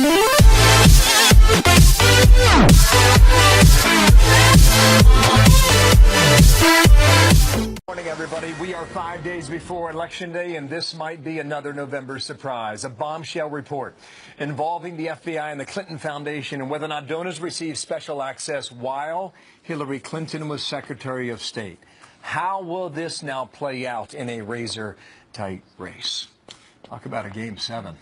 Morning, everybody. We are 5 days before Election Day, and this might be another November surprise. A bombshell report involving the FBI and the Clinton Foundation and whether or not donors received special access while Hillary Clinton was Secretary of State. How will this now play out in a razor-tight race? Talk about a Game 7.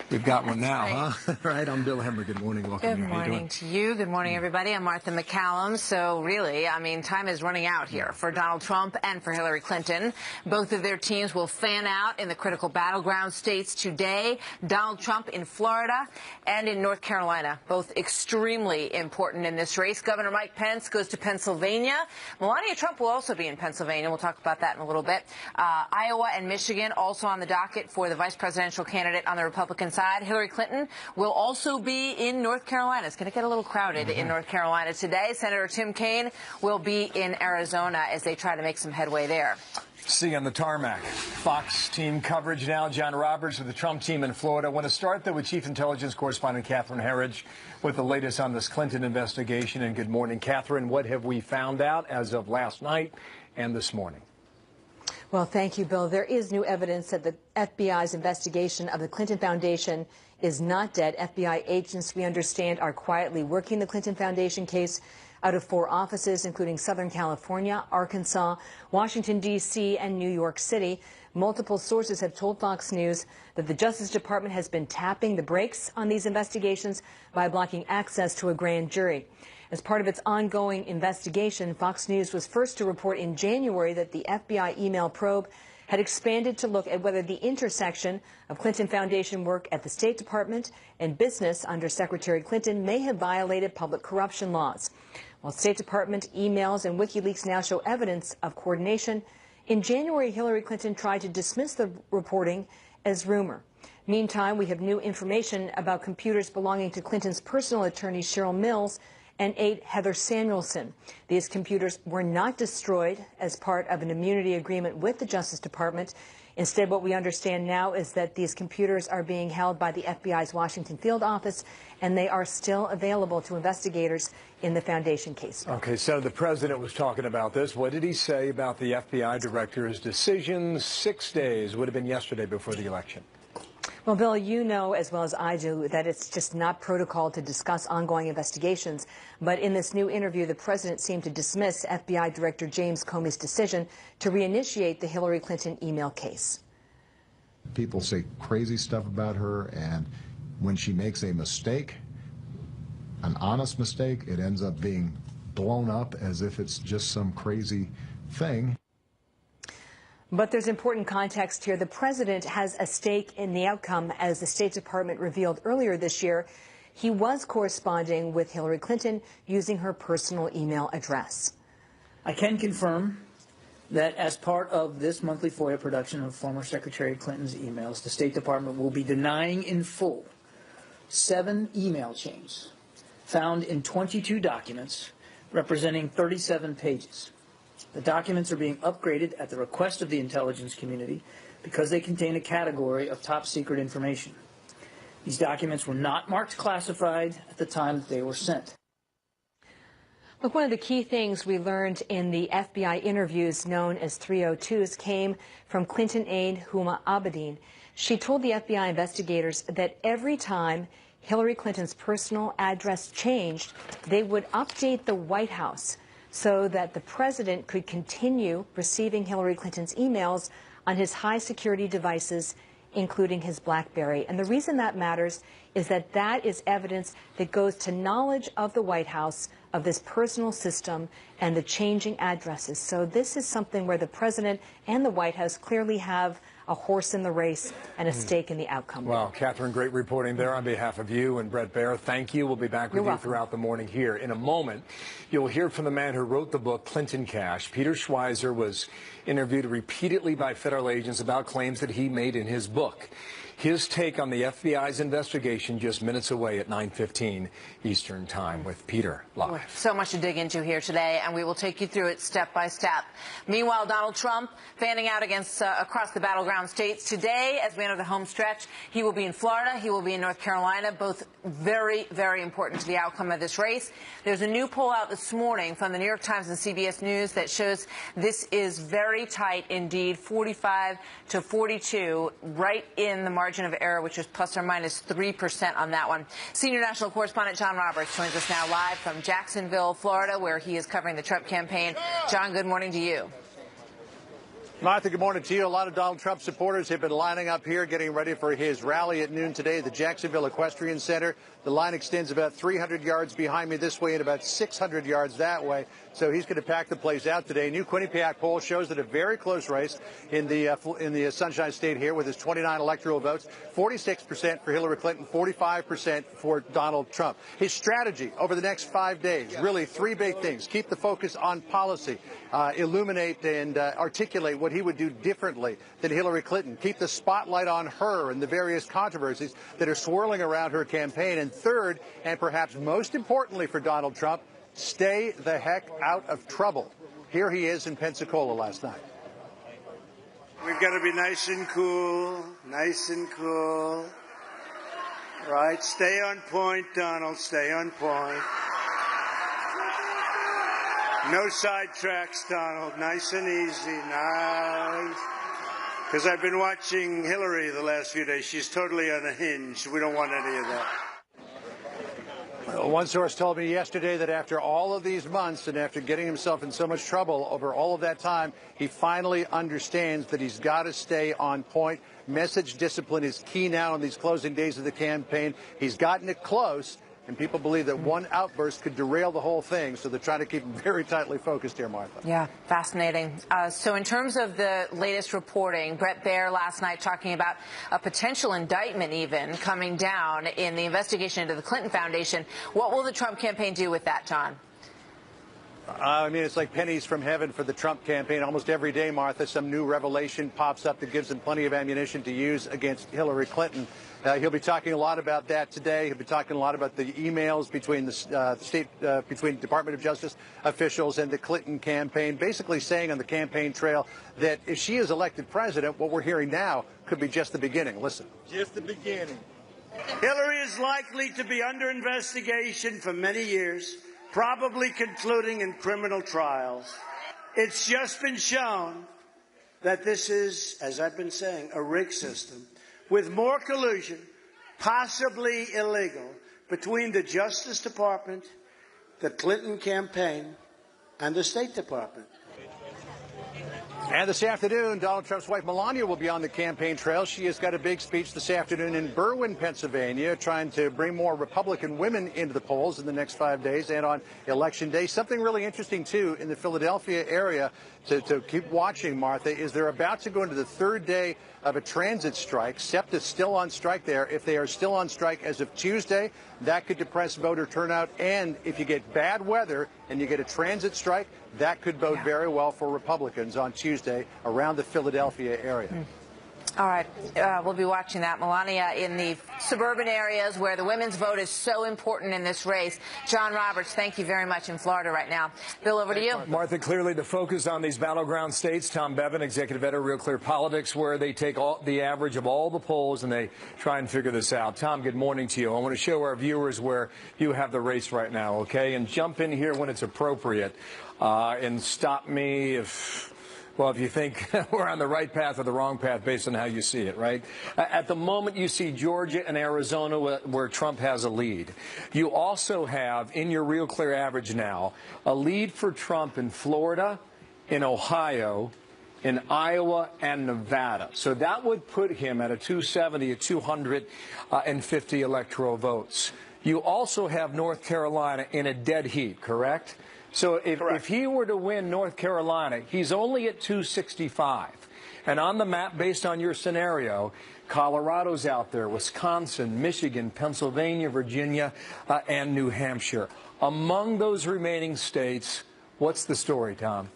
We've got one now, huh? Right, I'm Bill Hemmer. Good morning. Welcome. Good morning to you. Good morning, everybody. I'm Martha McCallum. So really, I mean, time is running out here for Donald Trump and for Hillary Clinton. Both of their teams will fan out in the critical battleground states today. Donald Trump in Florida and in North Carolina, both extremely important in this race. Governor Mike Pence goes to Pennsylvania. Melania Trump will also be in Pennsylvania. We'll talk about that in a little bit. Iowa and Michigan also on the docket for the vice presidential candidate on the Republican side. Hillary Clinton will also be in North Carolina. It's going to get a little crowded in North Carolina today. Senator Tim Kaine will be in Arizona as they try to make some headway there. See on the tarmac. Fox team coverage now. John Roberts with the Trump team in Florida. I want to start, though, with Chief Intelligence Correspondent Catherine Herridge with the latest on this Clinton investigation. And good morning, Catherine. What have we found out as of last night and this morning? Well, thank you, Bill. There is new evidence that the FBI's investigation of the Clinton Foundation is not dead. FBI agents, we understand, are quietly working the Clinton Foundation case out of 4 offices, including Southern California, Arkansas, Washington, D.C., and New York City. Multiple sources have told Fox News that the Justice Department has been tapping the brakes on these investigations by blocking access to a grand jury. As part of its ongoing investigation, Fox News was first to report in January that the FBI email probe had expanded to look at whether the intersection of Clinton Foundation work at the State Department and business under Secretary Clinton may have violated public corruption laws. While State Department emails and WikiLeaks now show evidence of coordination, in January, Hillary Clinton tried to dismiss the reporting as rumor. Meantime, we have new information about computers belonging to Clinton's personal attorney, Cheryl Mills, and aide Heather Samuelson. These computers were not destroyed as part of an immunity agreement with the Justice Department. Instead, what we understand now is that these computers are being held by the FBI's Washington field office, and they are still available to investigators in the Foundation case. Okay, so the president was talking about this. What did he say about the FBI director's decision? 6 days would have been yesterday before the election. Well, Bill, you know as well as I do that it's just not protocol to discuss ongoing investigations. But in this new interview, the president seemed to dismiss FBI Director James Comey's decision to reinitiate the Hillary Clinton email case. People say crazy stuff about her, and when she makes a mistake, an honest mistake, it ends up being blown up as if it's just some crazy thing. But there's important context here. The president has a stake in the outcome, as the State Department revealed earlier this year. He was corresponding with Hillary Clinton using her personal email address. I can confirm that as part of this monthly FOIA production of former Secretary Clinton's emails, the State Department will be denying in full 7 email chains found in 22 documents representing 37 pages. The documents are being upgraded at the request of the intelligence community because they contain a category of top secret information. These documents were not marked classified at the time that they were sent. Look, one of the key things we learned in the FBI interviews known as 302s came from Clinton aide Huma Abedin. She told the FBI investigators that every time Hillary Clinton's personal address changed, they would update the White House so that the president could continue receiving Hillary Clinton's emails on his high-security devices, including his BlackBerry. And the reason that matters is that that is evidence that goes to knowledge of the White House, of this personal system, and the changing addresses. So this is something where the president and the White House clearly have a horse in the race and a stake in the outcome. Wow, Catherine, great reporting there on behalf of you and Brett Baer. Thank you. We'll be back with you throughout the morning here. In a moment, you'll hear from the man who wrote the book, Clinton Cash. Peter Schweizer was interviewed repeatedly by federal agents about claims that he made in his book. His take on the FBI's investigation just minutes away at 9:15 Eastern Time with Peter live. So much to dig into here today, and we will take you through it step by step. Meanwhile, Donald Trump fanning out against across the battleground states. Today, as we enter the home stretch, he will be in Florida, he will be in North Carolina, both very, very important to the outcome of this race. There's a new poll out this morning from the New York Times and CBS News that shows this is very tight indeed, 45 to 42, right in the margin of error, which is plus or minus 3% on that one. Senior national correspondent John Roberts joins us now live from Jacksonville, Florida, where he is covering the Trump campaign. John, good morning to you. Martha, good morning to you. A lot of Donald Trump supporters have been lining up here, getting ready for his rally at noon today at the Jacksonville Equestrian Center. The line extends about 300 yards behind me this way and about 600 yards that way. So he's going to pack the place out today. A new Quinnipiac poll shows that a very close race in the Sunshine State here with his 29 electoral votes, 46% for Hillary Clinton, 45% for Donald Trump. His strategy over the next 5 days, really three big things. Keep the focus on policy, illuminate and articulate what he would do differently than Hillary Clinton. Keep the spotlight on her and the various controversies that are swirling around her campaign. And third, and perhaps most importantly for Donald Trump, stay the heck out of trouble. Here he is in Pensacola last night. We've got to be nice and cool, nice and cool. Right? Stay on point, Donald, stay on point. No sidetracks, Donald. Nice and easy. Nice. Because I've been watching Hillary the last few days. She's totally unhinged. We don't want any of that. One source told me yesterday that after all of these months and after getting himself in so much trouble over all of that time, he finally understands that he's got to stay on point. Message discipline is key now in these closing days of the campaign. He's gotten it close. And people believe that one outburst could derail the whole thing, so they're trying to keep him very tightly focused here, Martha. Yeah, fascinating. So in terms of the latest reporting, Bret Baier last night talking about a potential indictment even coming down in the investigation into the Clinton Foundation. What will the Trump campaign do with that, John? I mean, it's like pennies from heaven for the Trump campaign. Almost every day, Martha, some new revelation pops up that gives them plenty of ammunition to use against Hillary Clinton. He'll be talking a lot about that today. He'll be talking a lot about the emails between the between Department of Justice officials and the Clinton campaign, basically saying on the campaign trail that if she is elected president, what we're hearing now could be just the beginning. Listen. Just the beginning. Hillary is likely to be under investigation for many years, probably concluding in criminal trials. It's just been shown that this is, as I've been saying, a rigged system with more collusion, possibly illegal, between the Justice Department, the Clinton campaign, and the State Department. And this afternoon, Donald Trump's wife, Melania, will be on the campaign trail. She has got a big speech this afternoon in Berwyn, Pennsylvania, trying to bring more Republican women into the polls in the next 5 days and on Election Day. Something really interesting, too, in the Philadelphia area to keep watching, Martha, is they're about to go into the third day of a transit strike. SEPTA is still on strike there. If they are still on strike as of Tuesday, that could depress voter turnout. And if you get bad weather and you get a transit strike, that could bode very well for Republicans on Tuesday around the Philadelphia area. All right. We'll be watching that. Melania, in the suburban areas where the women's vote is so important in this race. John Roberts, thank you very much in Florida right now. Bill, over to you. Martha, clearly the focus on these battleground states. Tom Bevan, executive editor, Real Clear Politics, where they take the average of all the polls and they try and figure this out. Tom, good morning to you. I want to show our viewers where you have the race right now, okay? And jump in here when it's appropriate and stop me if you think we're on the right path or the wrong path based on how you see it, right? At the moment, you see Georgia and Arizona where Trump has a lead. You also have, in your Real Clear average now, a lead for Trump in Florida, in Ohio, in Iowa, and Nevada. So that would put him at a 270, a 250 electoral votes. You also have North Carolina in a dead heat, correct? So if he were to win North Carolina, he's only at 265. And on the map, based on your scenario, Colorado's out there, Wisconsin, Michigan, Pennsylvania, Virginia, and New Hampshire. Among those remaining states, what's the story, Tom?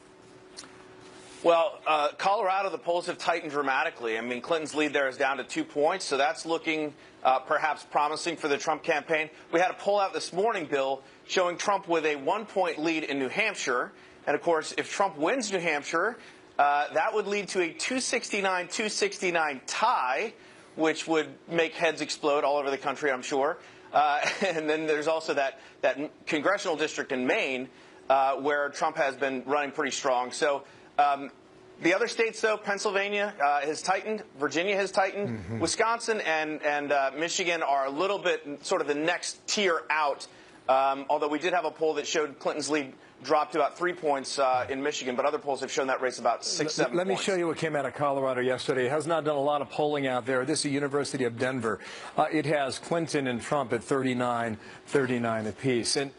Well, Colorado, the polls have tightened dramatically. I mean, Clinton's lead there is down to 2 points, so that's looking perhaps promising for the Trump campaign. We had a poll out this morning, Bill, showing Trump with a 1-point lead in New Hampshire. And, of course, if Trump wins New Hampshire, that would lead to a 269-269 tie, which would make heads explode all over the country, I'm sure. And then there's also that congressional district in Maine where Trump has been running pretty strong. So the other states, though, Pennsylvania has tightened, Virginia has tightened, Wisconsin and Michigan are a little bit sort of the next tier out, although we did have a poll that showed Clinton's lead dropped to about 3 points in Michigan, but other polls have shown that race about 6, 7 Let me points. show you what came out of Colorado yesterday. It has not done a lot of polling out there. This is University of Denver. It has Clinton and Trump at 39 apiece. And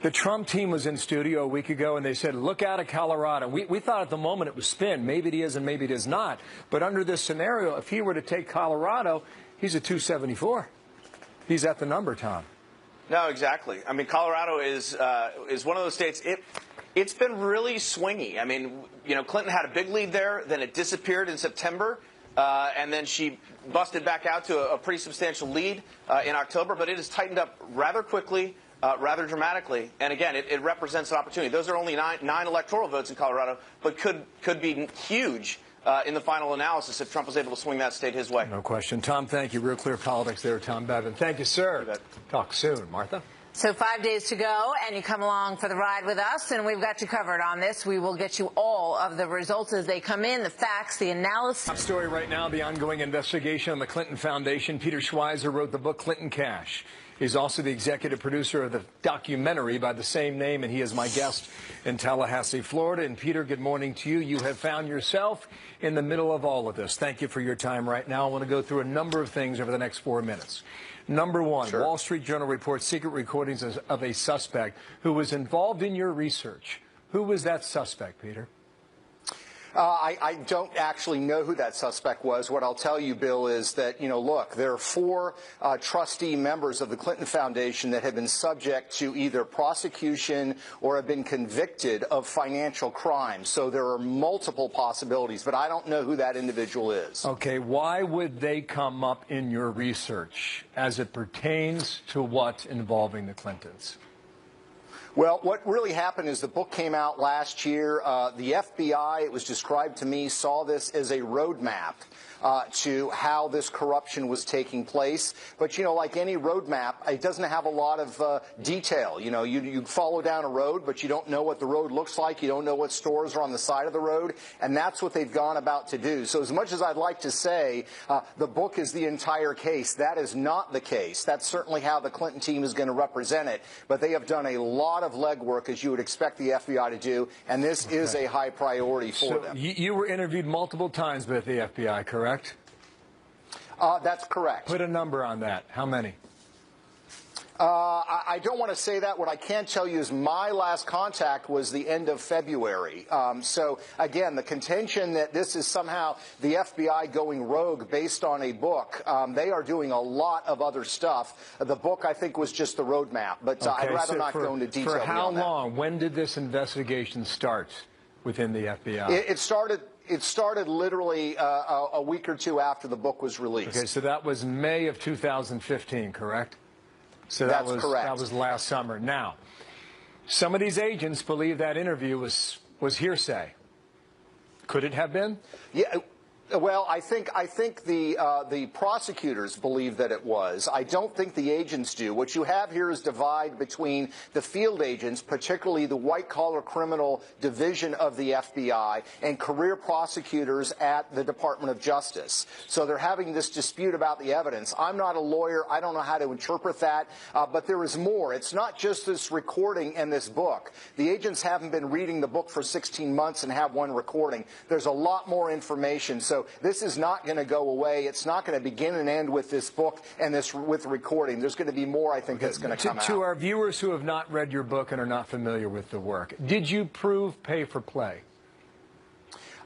the Trump team was in studio a week ago, and they said, look out at Colorado. We thought at the moment it was spin. Maybe it is and maybe it is not. But under this scenario, if he were to take Colorado, he's at 274. He's at the number, Tom. No, exactly. I mean, Colorado is one of those states. It's been really swingy. I mean, you know, Clinton had a big lead there, then it disappeared in September, and then she busted back out to a pretty substantial lead in October. But it has tightened up rather quickly, rather dramatically. And again, it represents an opportunity. Those are only nine electoral votes in Colorado, but could be huge in the final analysis if Trump was able to swing that state his way. No question. Tom, thank you. Real Clear Politics there, Tom Bevan. Thank you, sir. Talk soon. Martha? So 5 days to go, and you come along for the ride with us, and we've got you covered on this. We will get you all of the results as they come in, the facts, the analysis. Top story right now, the ongoing investigation on the Clinton Foundation. Peter Schweizer wrote the book Clinton Cash. He's also the executive producer of the documentary by the same name, and he is my guest in Tallahassee, Florida. And Peter, good morning to you. You have found yourself in the middle of all of this. Thank you for your time right now. I want to go through a number of things over the next 4 minutes. Number one, sure. Wall Street Journal reports secret recordings of a suspect who was involved in your research. Who was that suspect, Peter? I don't actually know who that suspect was. What I'll tell you, Bill, is that, you know, look, there are 4 trustee members of the Clinton Foundation that have been subject to either prosecution or have been convicted of financial crimes. So there are multiple possibilities, but I don't know who that individual is. Okay, why would they come up in your research as it pertains to what involving the Clintons? Well, what really happened is the book came out last year. The FBI, it was described to me, saw this as a roadmap to how this corruption was taking place. But, you know, like any roadmap, it doesn't have a lot of detail. You know, you follow down a road, but you don't know what the road looks like. You don't know what stores are on the side of the road. And that's what they've gone about to do. So as much as I'd like to say the book is the entire case, that is not the case. That's certainly how the Clinton team is going to represent it. But they have done a lot of legwork, as you would expect the FBI to do, and this is a high priority for them. You were interviewed multiple times by the FBI, correct? That's correct. Put a number on that. How many? I don't want to say that. What I can tell you is my last contact was the end of February. So, again, the contention that this is somehow the FBI going rogue based on a book, they are doing a lot of other stuff. The book, I think, was just the roadmap, but I'd rather not go into detail. For how beyond that. long? When did this investigation start within the FBI? It started literally a week or 2 after the book was released. Okay, so that was May of 2015, correct? So that's correct. That was last summer. Now, some of these agents believe that interview was hearsay. Could it have been? Yeah. Well, I think the prosecutors believe that it was. I don't think the agents do. What you have here is divide between the field agents, particularly the white-collar criminal division of the FBI, and career prosecutors at the Department of Justice. So they're having this dispute about the evidence. I'm not a lawyer. I don't know how to interpret that. But there is more. It's not just this recording and this book. The agents haven't been reading the book for 16 months and have one recording. There's a lot more information. So this is not going to go away. It's not going to begin and end with this book and with the recording. There's going to be more, I think, that's going to come out. To our viewers who have not read your book and are not familiar with the work, did you prove pay for play?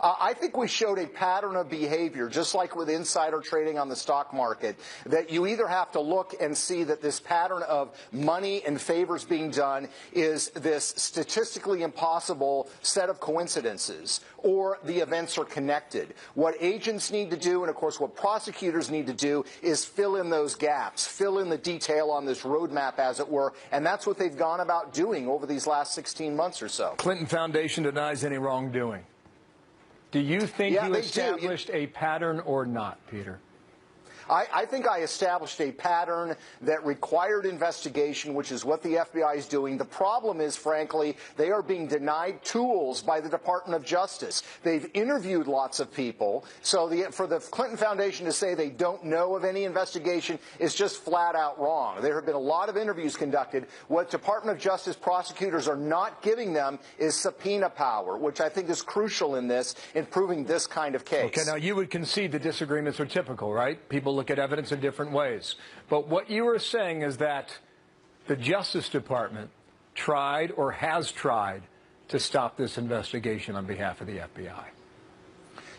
I think we showed a pattern of behavior, just like with insider trading on the stock market, that you either have to look and see that this pattern of money and favors being done is this statistically impossible set of coincidences, or the events are connected. What agents need to do, and of course what prosecutors need to do, is fill in those gaps, fill in the detail on this roadmap, as it were, and that's what they've gone about doing over these last 16 months or so. Clinton Foundation denies any wrongdoing. Do you think you established a pattern or not, Peter? I think I established a pattern that required investigation, which is what the FBI is doing. The problem is, frankly, they are being denied tools by the Department of Justice. They've interviewed lots of people, so for the Clinton Foundation to say they don't know of any investigation is just flat out wrong. There have been a lot of interviews conducted. What Department of Justice prosecutors are not giving them is subpoena power, which I think is crucial in this, in proving this kind of case. Okay, now you would concede the disagreements are typical, right? People look at evidence in different ways. But what you are saying is that the Justice Department tried or has tried to stop this investigation on behalf of the FBI.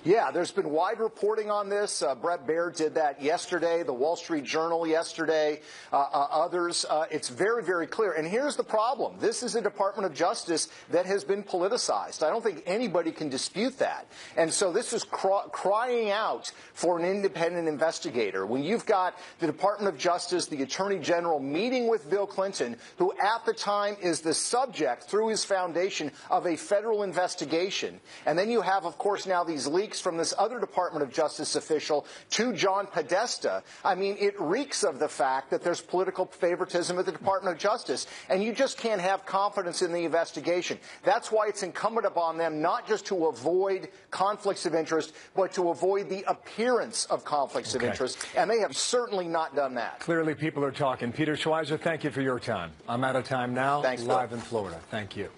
Yeah, there's been wide reporting on this. Brett Baird did that yesterday, the Wall Street Journal yesterday, others. It's very, very clear. And here's the problem. This is a Department of Justice that has been politicized. I don't think anybody can dispute that. And so this is crying out for an independent investigator. When you've got the Department of Justice, the Attorney General meeting with Bill Clinton, who at the time is the subject, through his foundation, of a federal investigation. And then you have, of course, now these leaks from this other Department of Justice official to John Podesta. I mean, it reeks of the fact that there's political favoritism at the Department of Justice, and you just can't have confidence in the investigation. That's why it's incumbent upon them not just to avoid conflicts of interest, but to avoid the appearance of conflicts of interest, and they have certainly not done that. Clearly, people are talking. Peter Schweizer, thank you for your time. I'm out of time now. Thanks, live in Florida. Thank you.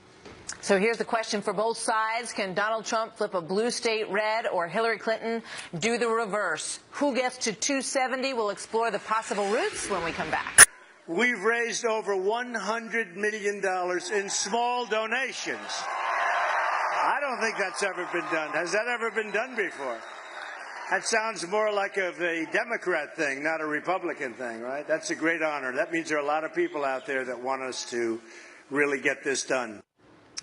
So here's the question for both sides. Can Donald Trump flip a blue state red, or Hillary Clinton do the reverse? Who gets to 270? We'll explore the possible routes when we come back. We've raised over $100 million in small donations. I don't think that's ever been done. Has that ever been done before? That sounds more like a Democrat thing, not a Republican thing, right? That's a great honor. That means there are a lot of people out there that want us to really get this done.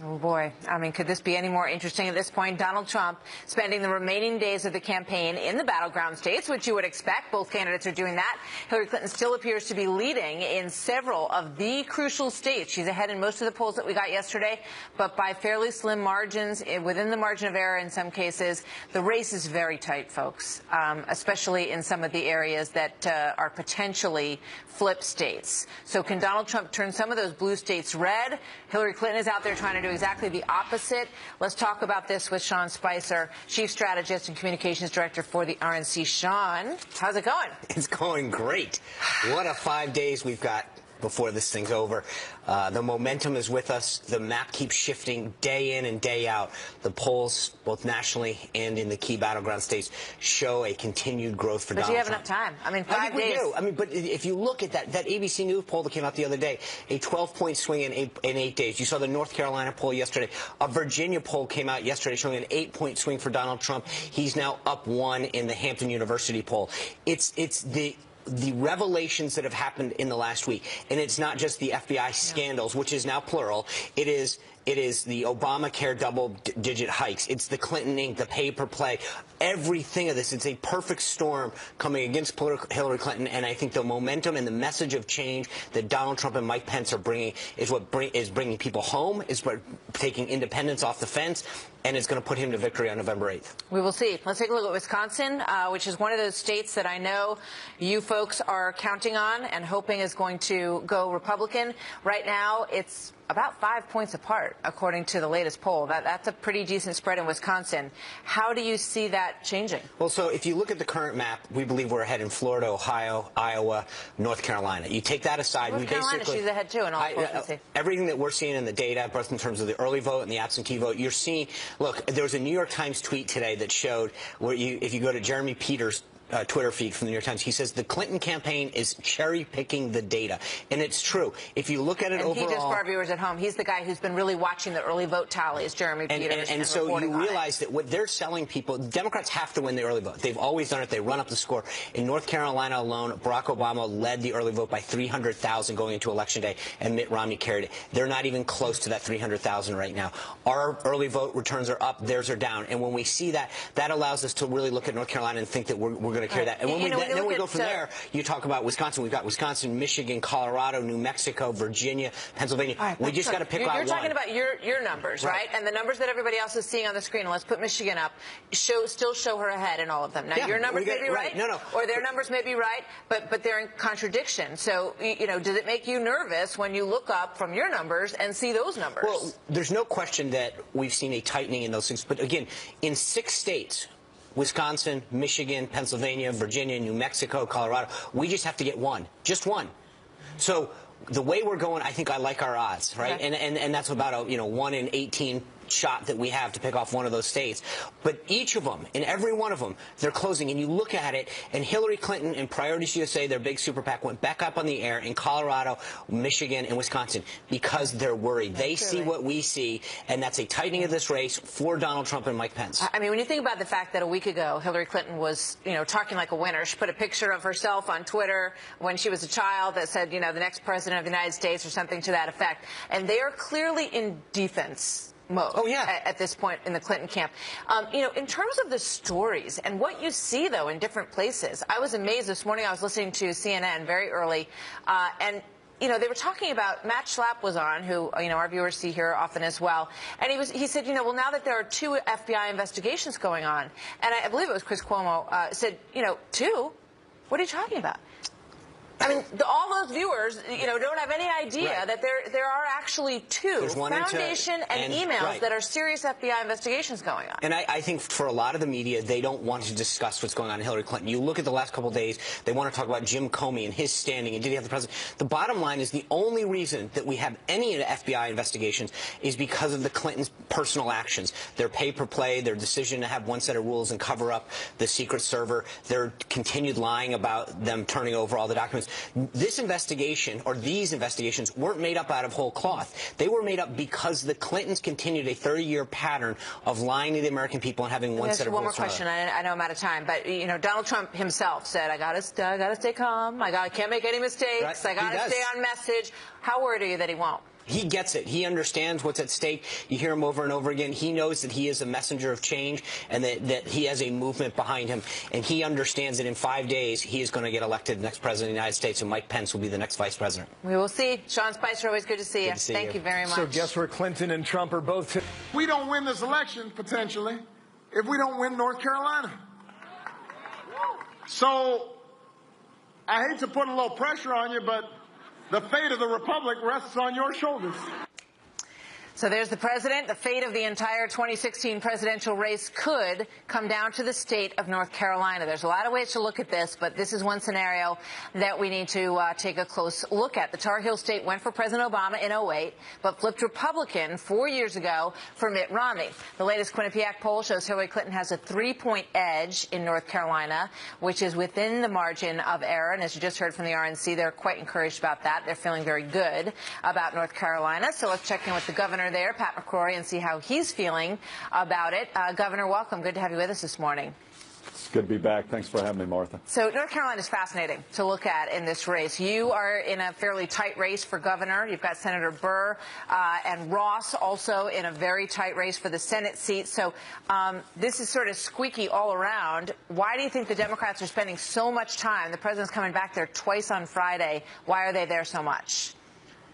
Oh, boy. I mean, could this be any more interesting at this point? Donald Trump spending the remaining days of the campaign in the battleground states, which you would expect. Both candidates are doing that. Hillary Clinton still appears to be leading in several of the crucial states. She's ahead in most of the polls that we got yesterday, but by fairly slim margins, within the margin of error in some cases. The race is very tight, folks, especially in some of the areas that are potentially flip states. So can Donald Trump turn some of those blue states red? Hillary Clinton is out there trying to do exactly the opposite. Let's talk about this with Sean Spicer, Chief Strategist and Communications Director for the RNC. Sean, how's it going? It's going great. What a 5 days we've got before this thing's over. The momentum is with us. The map keeps shifting day in and day out. The polls, both nationally and in the key battleground states, show a continued growth for Donald Trump. But you have enough time. I mean, 5 days. We do. I mean, but if you look at that ABC News poll that came out the other day, a 12-point swing in 8 days. You saw the North Carolina poll yesterday. A Virginia poll came out yesterday showing an 8-point swing for Donald Trump. He's now up 1 in the Hampton University poll. It's the revelations that have happened in the last week, and it's not just the FBI scandals, which is now plural. It is the Obamacare double-digit hikes. It's the Clinton Inc., the pay-per-play, everything of this. It's a perfect storm coming against Hillary Clinton, and I think the momentum and the message of change that Donald Trump and Mike Pence are bringing is what is bringing people home, is what taking independence off the fence, and it's going to put him to victory on November 8th. We will see. Let's take a look at Wisconsin, which is one of those states that I know you folks are counting on and hoping is going to go Republican. Right now, it's about 5 points apart, according to the latest poll. That's a pretty decent spread in Wisconsin. How do you see that changing? Well, so if you look at the current map, we believe we're ahead in Florida, Ohio, Iowa, North Carolina. You take that aside, North Carolina, she's ahead too in all polls. Everything that we're seeing in the data, both in terms of the early vote and the absentee vote, you're seeing. Look, there was a New York Times tweet today that showed where if you go to Jeremy Peters' Twitter feed from the New York Times. He says the Clinton campaign is cherry-picking the data. And it's true. If you look at it overall... And he, just for our viewers at home, he's the guy who's been really watching the early vote tallies, Jeremy Peters. And so you realize that what they're selling people, Democrats have to win the early vote. They've always done it. They run up the score. In North Carolina alone, Barack Obama led the early vote by 300,000 going into Election Day, and Mitt Romney carried it. They're not even close to that 300,000 right now. Our early vote returns are up. Theirs are down. And when we see that, that allows us to really look at North Carolina and think that we're going to carry that. And when then we go from there, you talk about Wisconsin. We've got Wisconsin, Michigan, Colorado, New Mexico, Virginia, Pennsylvania. We just got to pick out one. You're talking about your numbers, right? And the numbers that everybody else is seeing on the screen. And let's put Michigan up. Still show her ahead in all of them. Now, your numbers may be right, or their numbers may be right, but they're in contradiction. So, does it make you nervous when you look up from your numbers and see those numbers? Well, there's no question that we've seen a tightening in those things. But again, in 6 states, Wisconsin, Michigan, Pennsylvania, Virginia, New Mexico, Colorado, we just have to get one. Just one. So the way we're going, I think I like our odds, right? Okay. And that's about a 1 in 18 shot that we have to pick off one of those states. But each of them, in every one of them, they're closing. And you look at it, and Hillary Clinton and Priorities USA, their big super PAC, went back up on the air in Colorado, Michigan, and Wisconsin because they're worried. They see what we see, and that's a tightening of this race for Donald Trump and Mike Pence. I mean, when you think about the fact that a week ago, Hillary Clinton was, talking like a winner. She put a picture of herself on Twitter when she was a child that said, the next president of the United States or something to that effect. And they are clearly in defense mode at this point in the Clinton camp. In terms of the stories and what you see, though, in different places, I was amazed this morning. I was listening to CNN very early, and they were talking about, Matt Schlapp was on, who, our viewers see here often as well. And he said, well, now that there are 2 FBI investigations going on, and I believe it was Chris Cuomo, said, 2? What are you talking about? I mean, all those viewers, don't have any idea that there are actually 2 foundation and emails that are serious FBI investigations going on. And I think for a lot of the media, they don't want to discuss what's going on in Hillary Clinton. You look at the last couple of days, they want to talk about Jim Comey and his standing and did he have the president. The bottom line is the only reason that we have any of the FBI investigations is because of the Clintons' personal actions. Their pay-per-play, their decision to have one set of rules and cover up the secret server, their continued lying about them turning over all the documents. This investigation, or these investigations, weren't made up out of whole cloth. They were made up because the Clintons continued a 30-year pattern of lying to the American people and having one set of rules. One more question. I know I'm out of time, but Donald Trump himself said, "I gotta stay calm. I can't make any mistakes. I gotta stay on message." How worried are you that he won't? He gets it. He understands what's at stake. You hear him over and over again. He knows that he is a messenger of change and that he has a movement behind him. And he understands that in 5 days, he is going to get elected the next president of the United States, and Mike Pence will be the next vice president. We will see. Sean Spicer, always good to see you. Thank you very much. So guess where Clinton and Trump are both? We don't win this election, potentially, if we don't win North Carolina. So I hate to put a little pressure on you, but the fate of the republic rests on your shoulders. So there's the president. The fate of the entire 2016 presidential race could come down to the state of North Carolina. There's a lot of ways to look at this, but this is one scenario that we need to take a close look at. The Tar Heel state went for President Obama in 2008, but flipped Republican 4 years ago for Mitt Romney. The latest Quinnipiac poll shows Hillary Clinton has a 3-point edge in North Carolina, which is within the margin of error. And as you just heard from the RNC, they're quite encouraged about that. They're feeling very good about North Carolina. So let's check in with the governor there, Pat McCrory, and see how he's feeling about it. Governor, welcome. Good to have you with us this morning. It's good to be back. Thanks for having me, Martha. So North Carolina is fascinating to look at in this race. You are in a fairly tight race for governor. You've got Senator Burr and Ross also in a very tight race for the Senate seat. So this is sort of squeaky all around. Why do you think the Democrats are spending so much time? The president's coming back there twice on Friday. Why are they there so much?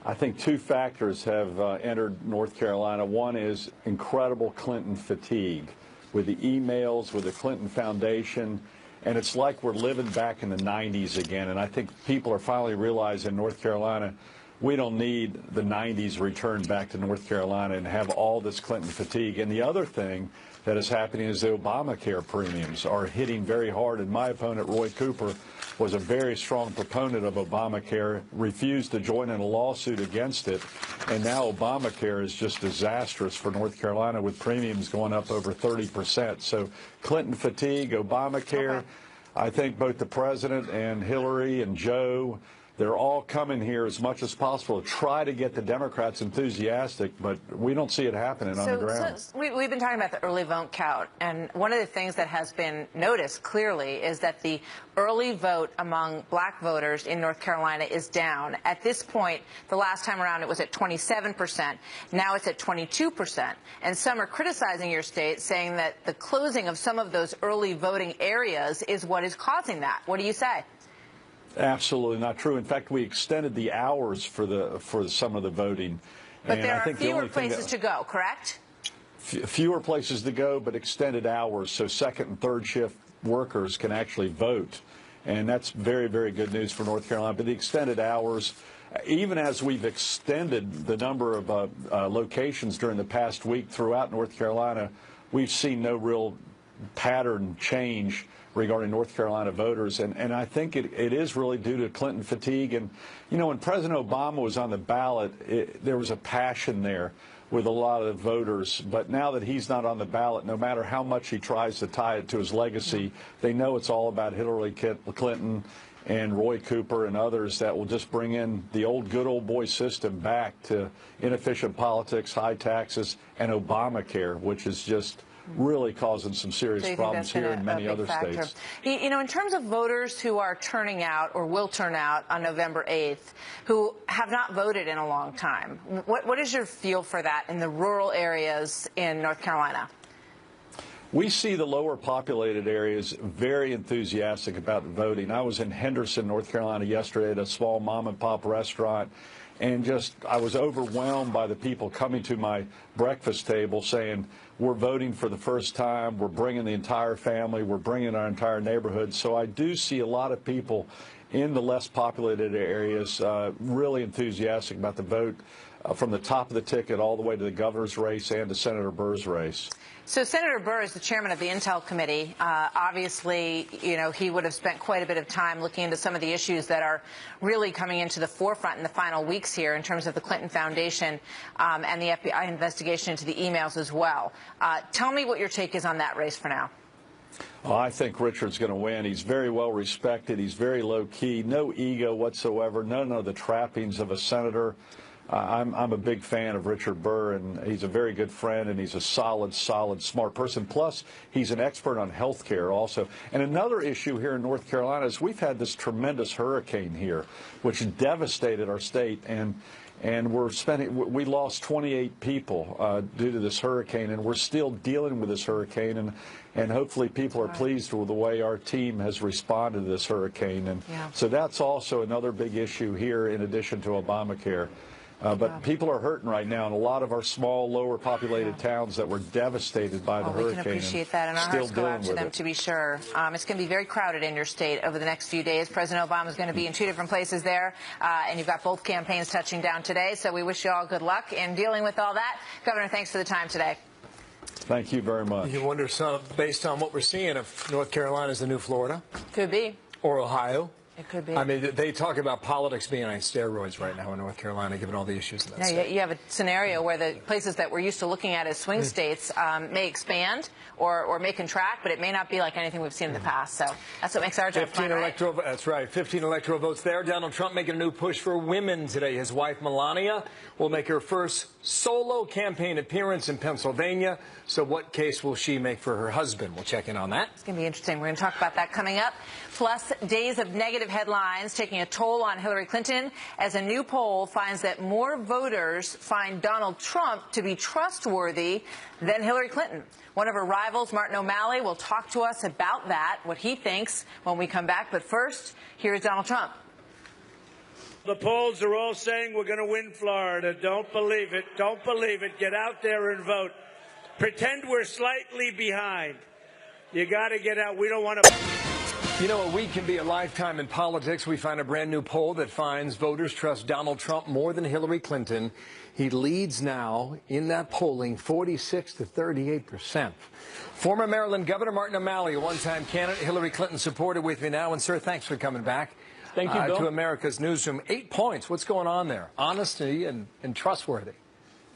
I think 2 factors have entered North Carolina. One is incredible Clinton fatigue with the emails, with the Clinton Foundation, and it's like we're living back in the 90s again. And I think people are finally realizing in North Carolina we don't need the 90s returned back to North Carolina and have all this Clinton fatigue. And the other thing that is happening is the Obamacare premiums are hitting very hard. And my opponent, Roy Cooper, was a very strong proponent of Obamacare, refused to join in a lawsuit against it. And now Obamacare is just disastrous for North Carolina with premiums going up over 30%. So Clinton fatigue, Obamacare. I think both the president and Hillary and Joe, they're all coming here as much as possible to try to get the Democrats enthusiastic, but we don't see it happening on the ground. So we've been talking about the early vote count, and one of the things that has been noticed clearly is that the early vote among black voters in North Carolina is down. At this point, the last time around it was at 27%. Now it's at 22%. And some are criticizing your state, saying that the closing of some of those early voting areas is what is causing that. What do you say? Absolutely not true. In fact, we extended the hours for some of the voting. But there are fewer places to go, correct? Fewer places to go, but extended hours, so second and third shift workers can actually vote. And that's very, very good news for North Carolina. But the extended hours, even as we've extended the number of locations during the past week throughout North Carolina, we've seen no real pattern change regarding North Carolina voters, and I think it is really due to Clinton fatigue. And, you know, when President Obama was on the ballot, there was a passion there with a lot of voters. But now that he's not on the ballot, no matter how much he tries to tie it to his legacy, they know it's all about Hillary Clinton and Roy Cooper and others that will just bring in the good old boy system back to inefficient politics, high taxes, and Obamacare, which is just really causing some serious problems here in many other states. You know, in terms of voters who are turning out or will turn out on November 8th, who have not voted in a long time, what is your feel for that in the rural areas in North Carolina? We see the lower populated areas very enthusiastic about voting. I was in Henderson, North Carolina yesterday at a small mom and pop restaurant, and I was overwhelmed by the people coming to my breakfast table saying, we're voting for the first time, we're bringing the entire family, we're bringing our entire neighborhood. So I do see a lot of people in the less populated areas really enthusiastic about the vote from the top of the ticket all the way to the governor's race and to Senator Burr's race. So Senator Burr is the chairman of the Intel Committee. Obviously, you know, he would have spent quite a bit of time looking into some of the issues that are really coming into the forefront in the final weeks here in terms of the Clinton Foundation and the FBI investigation into the emails as well. Tell me what your take is on that race for now. Oh, I think Richard's going to win. He's very well respected. He's very low key, no ego whatsoever, none of the trappings of a senator. I'm a big fan of Richard Burr, and he's a very good friend, and he's a solid, smart person. Plus, he's an expert on health care also. And another issue here in North Carolina is we've had this tremendous hurricane here, which devastated our state, and we lost 28 people due to this hurricane, and we're still dealing with this hurricane, and hopefully people are pleased with the way our team has responded to this hurricane. And so that's also another big issue here in addition to Obamacare. But people are hurting right now in a lot of our small, lower populated towns that were devastated by the hurricane. We can appreciate that, and our hearts go out to them, to be sure. It's going to be very crowded in your state over the next few days. President Obama is going to be in 2 different places there, and you've got both campaigns touching down today, so we wish you all good luck in dealing with all that. Governor, thanks for the time today. Thank you very much. You wonder, based on what we're seeing, if North Carolina is the new Florida? Could be. Or Ohio? It could be. I mean, they talk about politics being on steroids right now in North Carolina, given all the issues in that state. You have a scenario where the places that we're used to looking at as swing states may expand or may contract, but it may not be like anything we've seen in the past. So that's what makes our job fun, right? That's right. 15 electoral votes there. Donald Trump making a new push for women today. His wife, Melania, will make her first solo campaign appearance in Pennsylvania. So what case will she make for her husband? We'll check in on that. It's going to be interesting. We're going to talk about that coming up. Plus, days of negative headlines taking a toll on Hillary Clinton as a new poll finds that more voters find Donald Trump to be trustworthy than Hillary Clinton. One of her rivals, Martin O'Malley, will talk to us about that, what he thinks, when we come back. But first, here's Donald Trump. The polls are all saying we're going to win Florida. Don't believe it. Don't believe it. Get out there and vote. Pretend we're slightly behind. You got to get out. We don't want to. You know, a week can be a lifetime in politics. We find a brand new poll that finds voters trust Donald Trump more than Hillary Clinton. He leads now in that polling 46 to 38%. Former Maryland Governor Martin O'Malley, a one-time candidate, Hillary Clinton supporter, with me now. And, sir, thanks for coming back. Thank you, Bill. To America's Newsroom. 8 points. What's going on there? Honesty and trustworthy.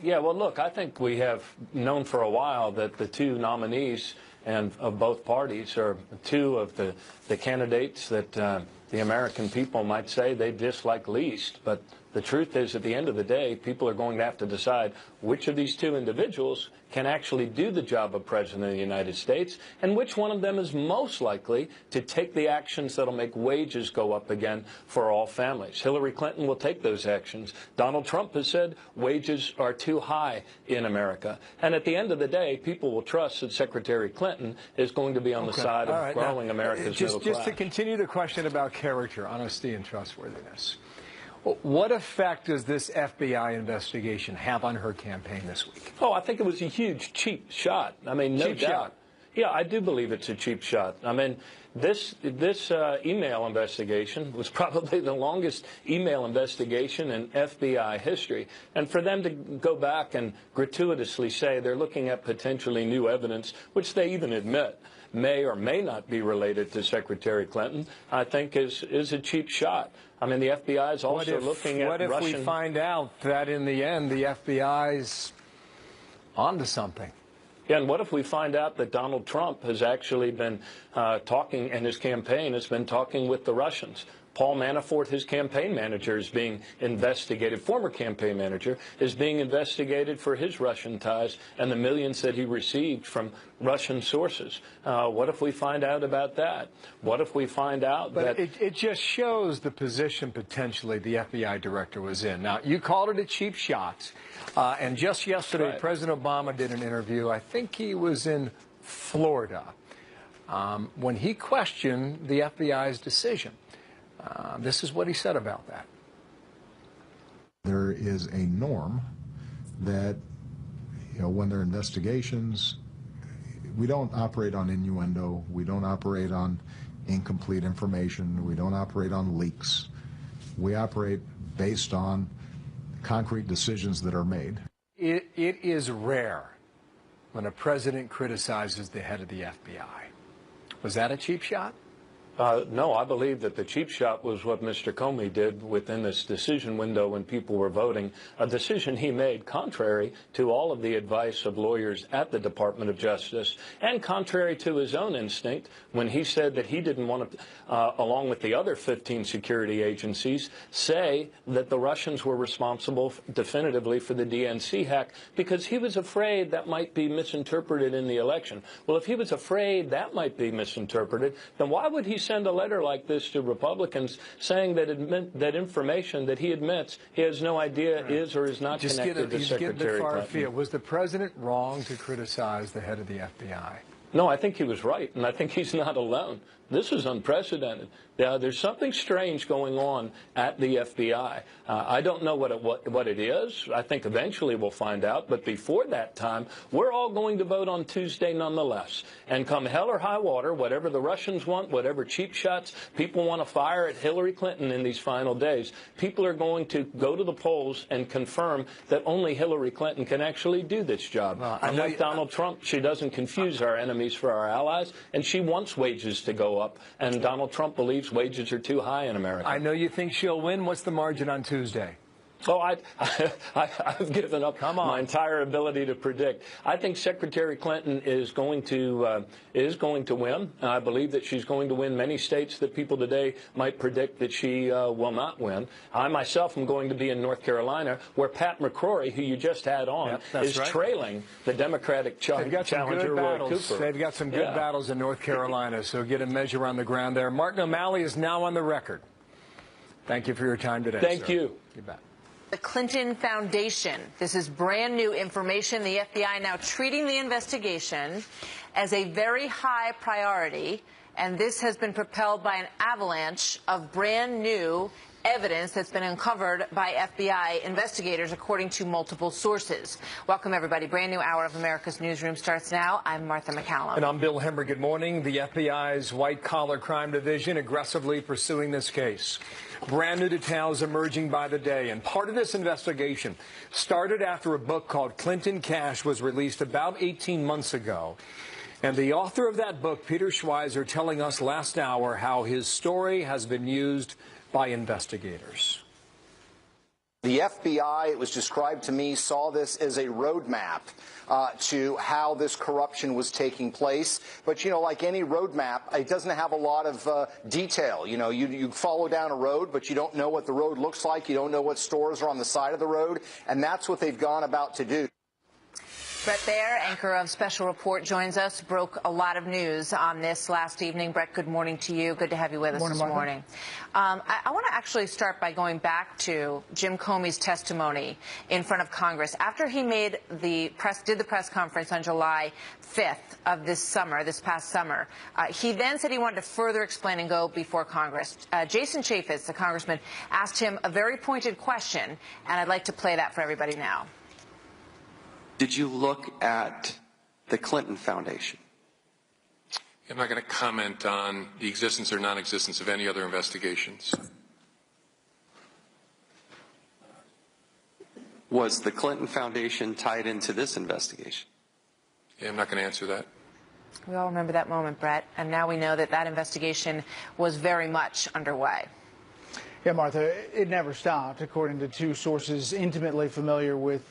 Yeah, well, look, I think we have known for a while that the two nominees and of both parties are two of the candidates that the American people might say they dislike least. But the truth is, at the end of the day, people are going to have to decide which of these two individuals can actually do the job of President of the United States, and which one of them is most likely to take the actions that will make wages go up again for all families. Hillary Clinton will take those actions. Donald Trump has said wages are too high in America. And at the end of the day, people will trust that Secretary Clinton is going to be on the side of growing America's middle class. Just to continue the question about character, honesty, and trustworthiness. What effect does this FBI investigation have on her campaign this week? Oh, I think it was a huge cheap shot. I mean, no doubt. Yeah, I do believe it's a cheap shot. I mean, this email investigation was probably the longest email investigation in FBI history. And for them to go back and gratuitously say they're looking at potentially new evidence, which they even admit may or may not be related to Secretary Clinton, I think is a cheap shot. I mean, the FBI is also looking at Russian... What if we find out that in the end the FBI's onto something? Yeah, and what if we find out that Donald Trump has actually been talking, and his campaign has been talking with the Russians? Paul Manafort, his campaign manager, is being investigated, former campaign manager, is being investigated for his Russian ties and the millions that he received from Russian sources. What if we find out about that? What if we find out that... But it just shows the position potentially the FBI director was in. Now, you called it a cheap shot, and just yesterday, President Obama did an interview. I think he was in Florida, when he questioned the FBI's decision. This is what he said about that. There is a norm that, when there are investigations, we don't operate on innuendo, we don't operate on incomplete information, we don't operate on leaks. We operate based on concrete decisions that are made. It is rare when a president criticizes the head of the FBI. Was that a cheap shot? No, I believe that the cheap shot was what Mr. Comey did within this decision window when people were voting, a decision he made contrary to all of the advice of lawyers at the Department of Justice and contrary to his own instinct when he said that he didn't want to, along with the other 15 security agencies, say that the Russians were responsible definitively for the DNC hack because he was afraid that might be misinterpreted in the election. Well, if he was afraid that might be misinterpreted, then why would he send a letter like this to Republicans saying that information that he admits he has no idea is or is not connected to Secretary Clinton? Was the president wrong to criticize the head of the FBI? No, I think he was right, and I think he's not alone. This is unprecedented. There's something strange going on at the FBI. I don't know what it is. I think eventually we'll find out. But before that time, we're all going to vote on Tuesday nonetheless. And come hell or high water, whatever the Russians want, whatever cheap shots people want to fire at Hillary Clinton in these final days, people are going to go to the polls and confirm that only Hillary Clinton can actually do this job. Unlike Donald Trump, she doesn't confuse our enemies for our allies, and she wants wages to go up. And Donald Trump believes wages are too high in America. I know you think she'll win. What's the margin on Tuesday? Oh, I've given up my entire ability to predict. I think Secretary Clinton is going to win. I believe that she's going to win many states that people today might predict that she will not win. I myself am going to be in North Carolina, where Pat McCrory, who you just had on, is trailing the Democratic challenger Roy Cooper. They've got some good battles in North Carolina, so get a measure on the ground there. Martin O'Malley is now on the record. Thank you for your time today. Thank you. You bet. The Clinton Foundation. This is brand new information. The FBI now treating the investigation as a very high priority, and this has been propelled by an avalanche of brand new evidence that's been uncovered by FBI investigators, according to multiple sources. Welcome, everybody. Brand new hour of America's Newsroom starts now. I'm Martha McCallum. And I'm Bill Hemmer. Good morning. The FBI's white-collar crime division aggressively pursuing this case. Brand new details emerging by the day. And part of this investigation started after a book called Clinton Cash was released about 18 months ago. And the author of that book, Peter Schweizer, telling us last hour how his story has been used by investigators. The The FBI, it was described to me, saw this as a roadmap to how this corruption was taking place. But, you know, like any roadmap, it doesn't have a lot of detail. You know, you follow down a road, but you don't know what the road looks like. You don't know what stores are on the side of the road. And that's what they've gone about to do. Brett Baer, anchor of Special Report, joins us. Broke a lot of news on this last evening. Brett, good morning to you. Good to have you with us this morning. I want to actually start by going back to Jim Comey's testimony in front of Congress. After he did the press conference on July 5th of this past summer, he then said he wanted to further explain and go before Congress. Jason Chaffetz, the congressman, asked him a very pointed question, and I'd like to play that for everybody now. Did you look at the Clinton Foundation? I'm not going to comment on the existence or non-existence of any other investigations. Was the Clinton Foundation tied into this investigation? Yeah, I'm not going to answer that. We all remember that moment, Brett, and now we know that that investigation was very much underway. Yeah, Martha, it never stopped, according to two sources intimately familiar with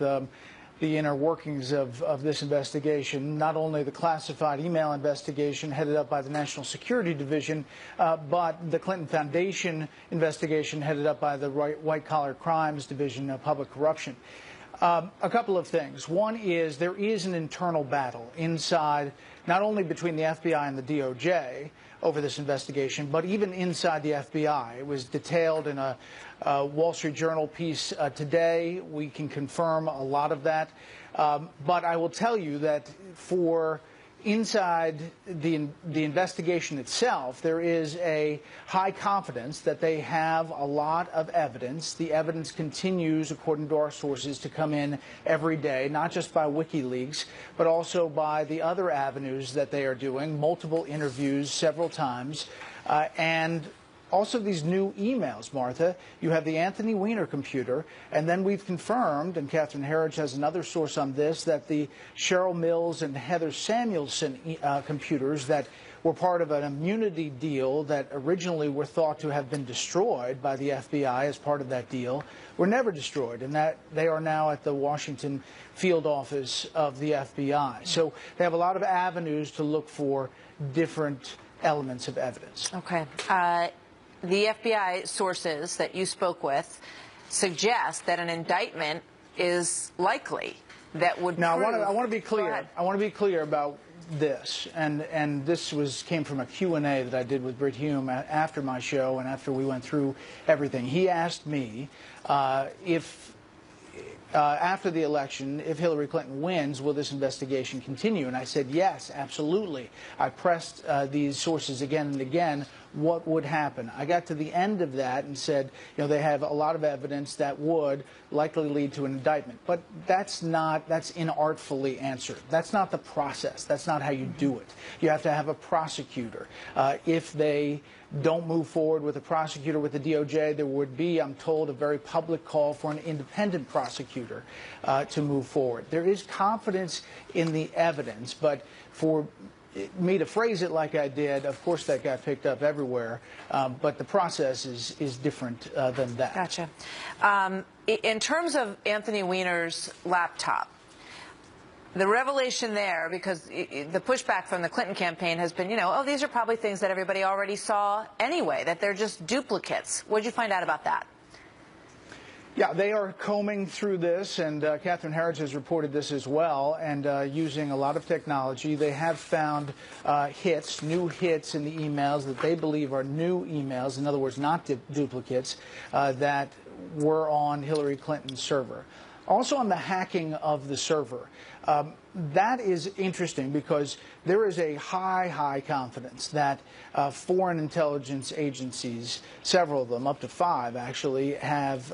the inner workings of this investigation. Not only the classified email investigation headed up by the National Security Division, but the Clinton Foundation investigation headed up by the White Collar Crimes Division of Public Corruption. A couple of things. One is there is an internal battle inside, not only between the FBI and the DOJ over this investigation, but even inside the FBI. It was detailed in a Wall Street Journal piece today. We can confirm a lot of that. But I will tell you that for inside the investigation itself, there is a high confidence that they have a lot of evidence. The evidence continues, according to our sources, to come in every day, not just by WikiLeaks, but also by the other avenues that they are doing, multiple interviews several times, and also these new emails, Martha. You have the Anthony Weiner computer, and then we've confirmed, and Catherine Herridge has another source on this, that the Cheryl Mills and Heather Samuelson computers that were part of an immunity deal that originally were thought to have been destroyed by the FBI as part of that deal were never destroyed, and that they are now at the Washington field office of the FBI. So they have a lot of avenues to look for different elements of evidence. Okay. The FBI sources that you spoke with suggest that an indictment is likely that would now, prove... I want to be clear. I want to be clear about this, and this came from a Q&A that I did with Britt Hume after my show and after we went through everything. He asked me if after the election, if Hillary Clinton wins, will this investigation continue? And I said, yes, absolutely. I pressed these sources again and again, what would happen? I got to the end of that and said, you know, they have a lot of evidence that would likely lead to an indictment. But that's inartfully answered. That's not the process. That's not how you do it. You have to have a prosecutor. If they don't move forward with a prosecutor with the DOJ, there would be, I'm told, a very public call for an independent prosecutor to move forward. There is confidence in the evidence, but for me to phrase it like I did, of course that got picked up everywhere, but the process is different than that. Gotcha. In terms of Anthony Weiner's laptop, the revelation there, because the pushback from the Clinton campaign has been, you know, oh, these are probably things that everybody already saw anyway, that they're just duplicates. What did you find out about that? Yeah, they are combing through this, and Catherine Herridge has reported this as well, and using a lot of technology. They have found new hits in the emails that they believe are new emails, in other words, not duplicates, that were on Hillary Clinton's server. Also on the hacking of the server. That is interesting because there is a high confidence that foreign intelligence agencies, several of them, up to 5 actually, have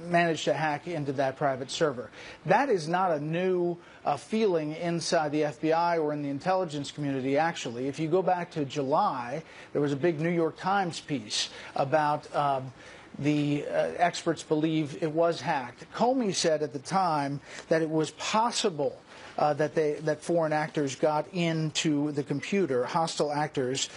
managed to hack into that private server. That is not a new feeling inside the FBI or in the intelligence community, actually. If you go back to July, there was a big New York Times piece about the experts believe it was hacked. Comey said at the time that it was possible that foreign actors got into the computer, hostile actors.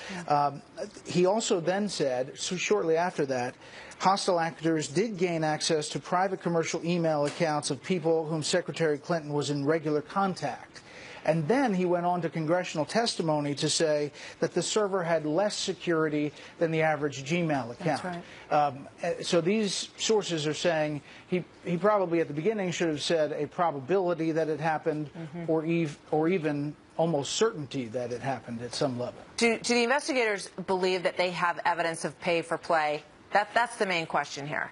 He also then said, so shortly after that, hostile actors did gain access to private commercial email accounts of people whom Secretary Clinton was in regular contact. And then he went on to congressional testimony to say that the server had less security than the average Gmail account. That's right. So these sources are saying he probably at the beginning should have said a probability that it happened, or even almost certainty that it happened at some level. Do the investigators believe that they have evidence of pay for play? That's the main question here.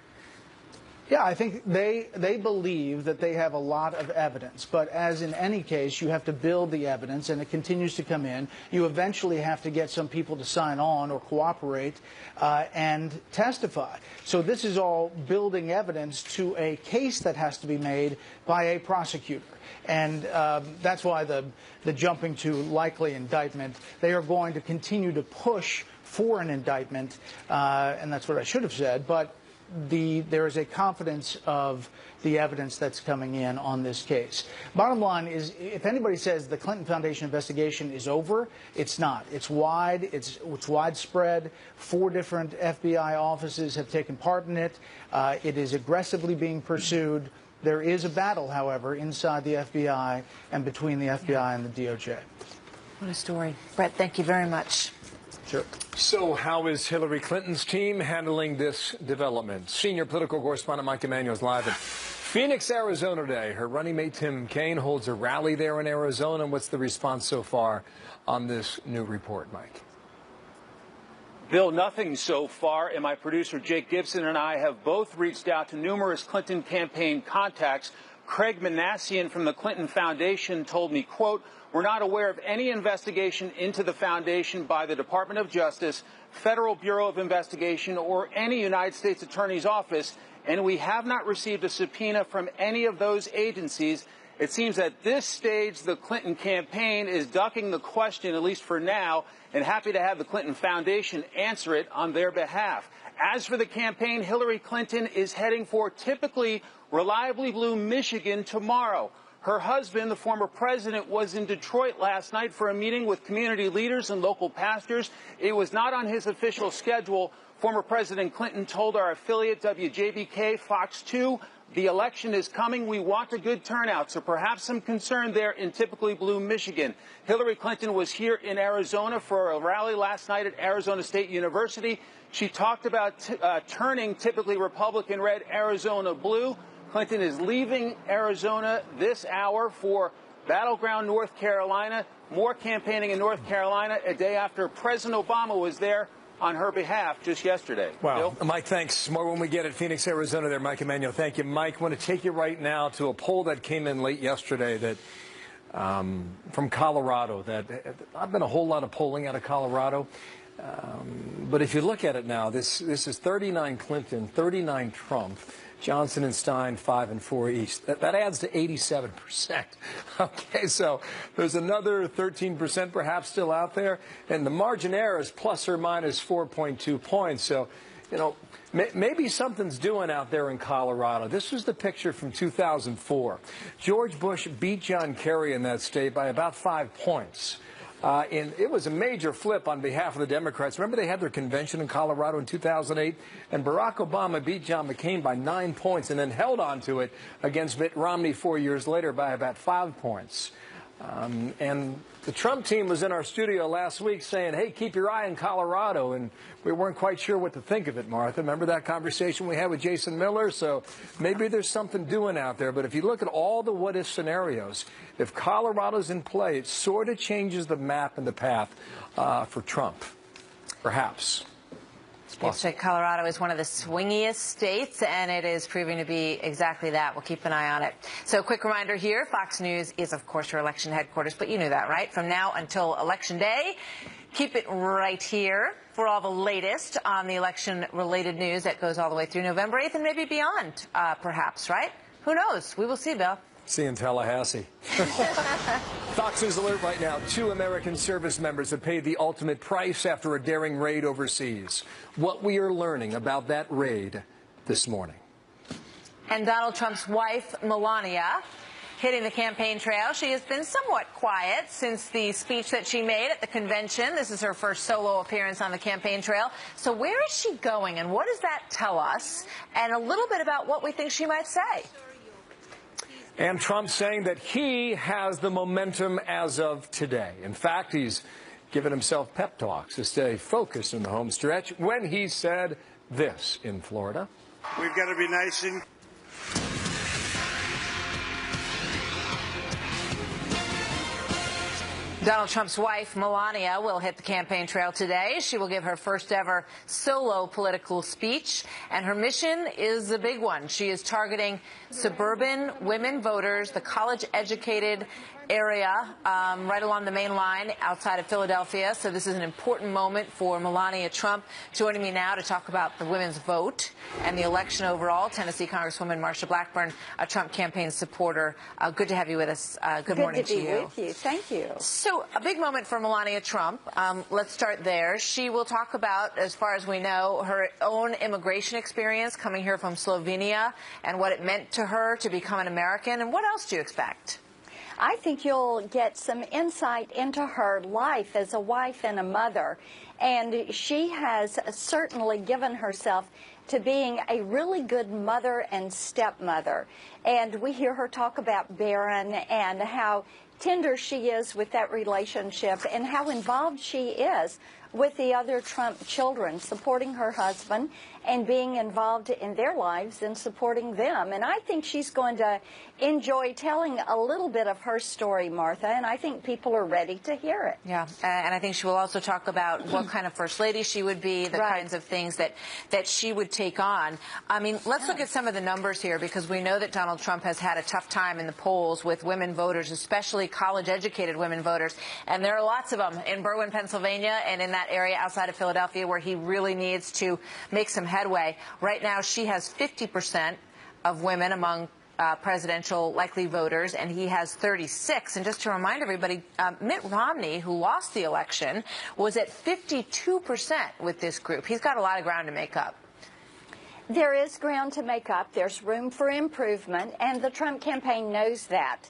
Yeah, I think they believe that they have a lot of evidence. But as in any case, you have to build the evidence, and it continues to come in. You eventually have to get some people to sign on or cooperate and testify. So this is all building evidence to a case that has to be made by a prosecutor. And that's why the jumping to likely indictment, they are going to continue to push for an indictment, and that's what I should have said. But there is a confidence of the evidence that's coming in on this case. Bottom line is, if anybody says the Clinton Foundation investigation is over, it's not. It's wide. It's widespread. 4 different FBI offices have taken part in it. It is aggressively being pursued. There is a battle, however, inside the FBI and between the FBI and the DOJ. What a story. Brett, thank you very much. Sure. So how is Hillary Clinton's team handling this development? Senior political correspondent Mike Emanuel is live in Phoenix, Arizona today. Her running mate Tim Kaine holds a rally there in Arizona. What's the response so far on this new report, Mike? Bill, nothing so far, and my producer Jake Gibson and I have both reached out to numerous Clinton campaign contacts. Craig Manassian from the Clinton Foundation told me, quote, "We're not aware of any investigation into the foundation by the Department of Justice, Federal Bureau of Investigation, or any United States Attorney's Office, and we have not received a subpoena from any of those agencies. It seems at this stage the Clinton campaign is ducking the question, at least for now, and happy to have the Clinton Foundation answer it on their behalf. As for the campaign, Hillary Clinton is heading for typically reliably blue Michigan tomorrow. Her husband, the former president, was in Detroit last night for a meeting with community leaders and local pastors. It was not on his official schedule. Former President Clinton told our affiliate WJBK Fox 2, "The election is coming. We want a good turnout." So perhaps some concern there in typically blue Michigan. Hillary Clinton was here in Arizona for a rally last night at Arizona State University. She talked about turning typically Republican red Arizona blue. Clinton is leaving Arizona this hour for battleground North Carolina. More campaigning in North Carolina a day after President Obama was there on her behalf just yesterday. Wow. Bill? Mike, thanks. More when we get at Phoenix, Arizona there. Mike Emanuel, thank you. Mike, I want to take you right now to a poll that came in late yesterday that from Colorado. That I've been a whole lot of polling out of Colorado. But if you look at it now, this is 39 Clinton, 39 Trump. Johnson and Stein 5 and 4 each. That adds to 87%. Okay, so there's another 13% perhaps still out there, and the margin error is plus or minus 4.2 points. So, you know, maybe something's doing out there in Colorado. This was the picture from 2004. George Bush beat John Kerry in that state by about 5 points. And it was a major flip on behalf of the Democrats. Remember, they had their convention in Colorado in 2008, and Barack Obama beat John McCain by 9 points and then held on to it against Mitt Romney 4 years later by about 5 points. And the Trump team was in our studio last week saying, hey, keep your eye on Colorado, and we weren't quite sure what to think of it, Martha. Remember that conversation we had with Jason Miller? So maybe there's something doing out there. But if you look at all the what-if scenarios, if Colorado's in play, it sort of changes the map and the path for Trump, perhaps. Yesterday, Colorado is one of the swingiest states, and it is proving to be exactly that. We'll keep an eye on it. So a quick reminder here, Fox News is, of course, your election headquarters, but you knew that, right? From now until Election Day, keep it right here for all the latest on the election-related news that goes all the way through November 8th and maybe beyond, perhaps, right? Who knows? We will see, Bill. See you in Tallahassee. Fox News alert right now. 2 American service members have paid the ultimate price after a daring raid overseas. What we are learning about that raid this morning. And Donald Trump's wife, Melania, hitting the campaign trail. She has been somewhat quiet since the speech that she made at the convention. This is her first solo appearance on the campaign trail. So where is she going, and what does that tell us? And a little bit about what we think she might say. And Trump saying that he has the momentum as of today. In fact, he's given himself pep talks to stay focused in the home stretch when he said this in Florida. We've got to be nice and Donald Trump's wife, Melania, will hit the campaign trail today. She will give her first ever solo political speech, and her mission is a big one. She is targeting suburban women voters, the college-educated area right along the main line outside of Philadelphia. So this is an important moment for Melania Trump. Joining me now to talk about the women's vote and the election overall, Tennessee Congresswoman Marsha Blackburn, a Trump campaign supporter. Good to have you with us. Good morning to you. Good to be with you. Thank you. So a big moment for Melania Trump. Let's start there. She will talk about, as far as we know, her own immigration experience coming here from Slovenia and what it meant to her to become an American. And what else do you expect? I think you'll get some insight into her life as a wife and a mother. And she has certainly given herself to being a really good mother and stepmother. And we hear her talk about Barron and how tender she is with that relationship and how involved she is with the other Trump children, supporting her husband and being involved in their lives and supporting them. And I think she's going to enjoy telling a little bit of her story, Martha, and I think people are ready to hear it. Yeah, and I think she will also talk about what kind of first lady she would be, the kinds of things that she would take on. I mean, let's look at some of the numbers here, because we know that Donald Trump has had a tough time in the polls with women voters, especially college-educated women voters. And there are lots of them in Berwyn, Pennsylvania, and in that area outside of Philadelphia where he really needs to make some headway. Right now, she has 50% of women among presidential likely voters, and he has 36. And just to remind everybody, Mitt Romney, who lost the election, was at 52% with this group. He's got a lot of ground to make up. There is ground to make up. There's room for improvement, and the Trump campaign knows that.